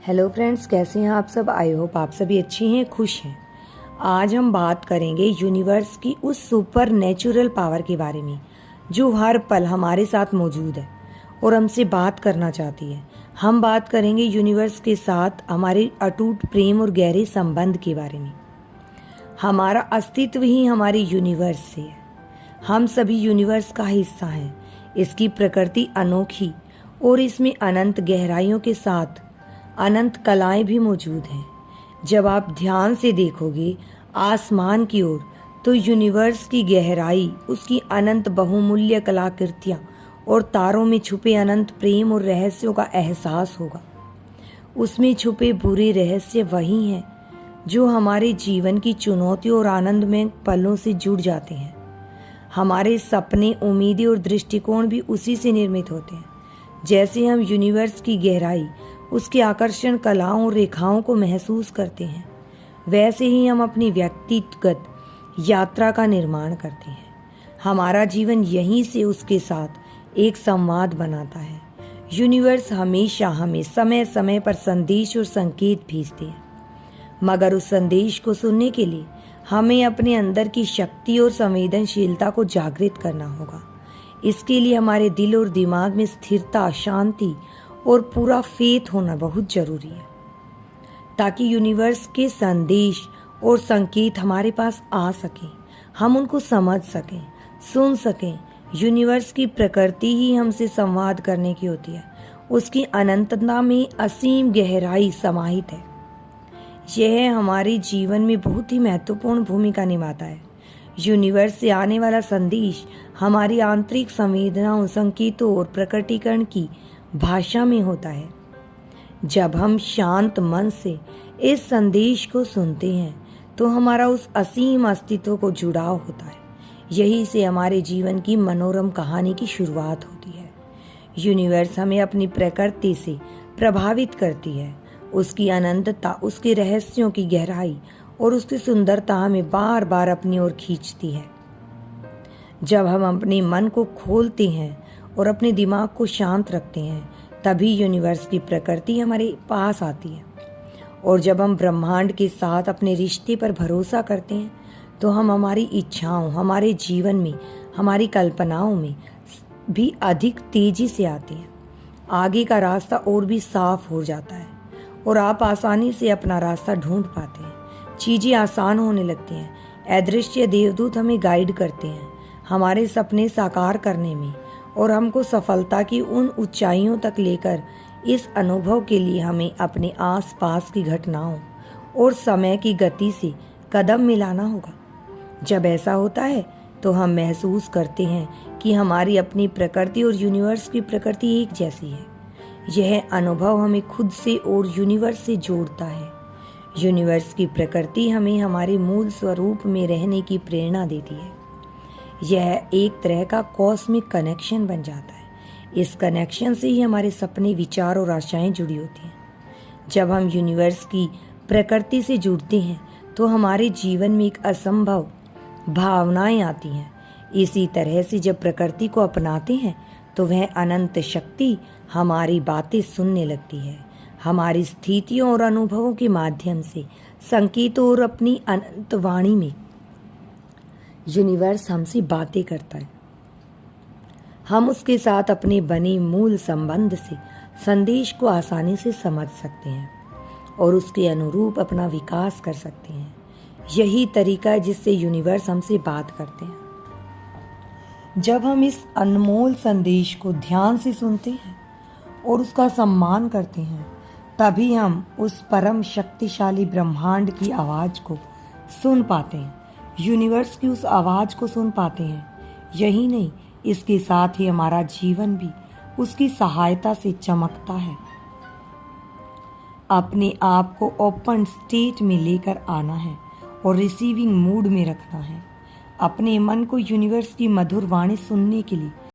Hello friends, कैसे हैं आप सब। आई होप आप सभी अच्छी हैं, खुश हैं। आज हम बात करेंगे यूनिवर्स की उस सुपर नेचुरल पावर के बारे में जो हर पल हमारे साथ मौजूद है और हमसे बात करना चाहती है। हम बात करेंगे यूनिवर्स के साथ हमारे अटूट प्रेम और गहरे संबंध के बारे में। हमारा अस्तित्व ही हमारे यूनिवर्स से है। हम सभी यूनिवर्स का हिस्सा हैं। इसकी प्रकृति अनोखी और इसमें अनंत गहराइयों के साथ अनंत कलाएं भी मौजूद हैं। जब आप ध्यान से देखोगे आसमान की ओर तो यूनिवर्स की गहराई, उसकी अनंत बहुमूल्य कलाकृतियां और तारों में छुपे अनंत प्रेम और रहस्यों का एहसास होगा। उसमें छुपे बुरे रहस्य वही हैं जो हमारे जीवन की चुनौतियों और आनंदमय पलों से जुड़ जाते हैं। हमारे सपने, उम्मीदें और दृष्टिकोण भी उसी से निर्मित होते हैं। जैसे हम यूनिवर्स की गहराई, उसके आकर्षण, कलाओं और रेखाओं को महसूस करते हैं, वैसे ही हम अपनी व्यक्तिगत यात्रा का निर्माण करते हैं। हमारा जीवन यहीं से उसके साथ एक संवाद बनाता है। यूनिवर्स हमेशा हमें समय समय पर संदेश और संकेत भेजते हैं, मगर उस संदेश को सुनने के लिए हमें अपने अंदर की शक्ति और संवेदनशीलता को जागृत करना होगा। इसके लिए हमारे दिल और दिमाग में स्थिरता, शांति और पूरा फेथ होना बहुत जरूरी है, ताकि यूनिवर्स के संदेश और संकेत हमारे पास आ सकें, हम उनको समझ सकें, सुन सकें। यूनिवर्स की प्रकृति ही हमसे संवाद करने की होती है। उसकी अनंतता में असीम गहराई समाहित है। यह हमारे जीवन में बहुत ही महत्वपूर्ण भूमिका निभाता है। यूनिवर्स से आने वाला संदेश हमारी आंतरिक संवेदनाओं, संकेतों और प्रकटीकरण की भाषा में होता है। जब हम शांत मन से इस संदेश को सुनते हैं तो हमारा उस असीम अस्तित्व को जुड़ाव होता है। यही से हमारे जीवन की मनोरम कहानी की शुरुआत होती है। यूनिवर्स हमें अपनी प्रकृति से प्रभावित करती है। उसकी अनंतता, उसके रहस्यों की गहराई और उसकी सुंदरता हमें बार बार अपनी ओर खींचती है। जब हम अपने मन को खोलते हैं और अपने दिमाग को शांत रखते हैं, तभी यूनिवर्स की प्रकृति हमारे पास आती है। और जब हम ब्रह्मांड के साथ अपने रिश्ते पर भरोसा करते हैं तो हम हमारी इच्छाओं, हमारे जीवन में, हमारी कल्पनाओं में भी अधिक तेजी से आते हैं। आगे का रास्ता और भी साफ हो जाता है और आप आसानी से अपना रास्ता ढूंढ पाते हैं। चीजें आसान होने लगती हैं। अदृश्य देवदूत हमें गाइड करते हैं हमारे सपने साकार करने में और हमको सफलता की उन ऊंचाइयों तक लेकर। इस अनुभव के लिए हमें अपने आसपास की घटनाओं और समय की गति से कदम मिलाना होगा। जब ऐसा होता है तो हम महसूस करते हैं कि हमारी अपनी प्रकृति और यूनिवर्स की प्रकृति एक जैसी है। यह अनुभव हमें खुद से और यूनिवर्स से जोड़ता है। यूनिवर्स की प्रकृति हमें हमारे मूल स्वरूप में रहने की प्रेरणा देती है। यह एक तरह का कॉस्मिक कनेक्शन बन जाता है। इस कनेक्शन से ही हमारे सपने, विचार और आशाएं जुड़ी होती हैं। जब हम यूनिवर्स की प्रकृति से जुड़ते हैं तो हमारे जीवन में एक असंभव भावनाएं आती हैं। इसी तरह से जब प्रकृति को अपनाते हैं तो वह अनंत शक्ति हमारी बातें सुनने लगती है। हमारी स्थितियों और अनुभवों के माध्यम से, संकेतों और अपनी अनंत वाणी में यूनिवर्स हमसे बातें करता है। हम उसके साथ अपने बने मूल संबंध से संदेश को आसानी से समझ सकते हैं और उसके अनुरूप अपना विकास कर सकते हैं। यही तरीका है जिससे यूनिवर्स हमसे बात करते हैं। जब हम इस अनमोल संदेश को ध्यान से सुनते हैं और उसका सम्मान करते हैं, तभी हम उस परम शक्तिशाली ब्रह्मांड की आवाज को सुन पाते हैं। यूनिवर्स की उस आवाज को सुन पाते हैं। यही नहीं, इसके साथ ही हमारा जीवन भी उसकी सहायता से चमकता है। अपने आप को ओपन स्टेट में लेकर आना है और रिसीविंग मूड में रखना है। अपने मन को यूनिवर्स की मधुर वाणी सुनने के लिए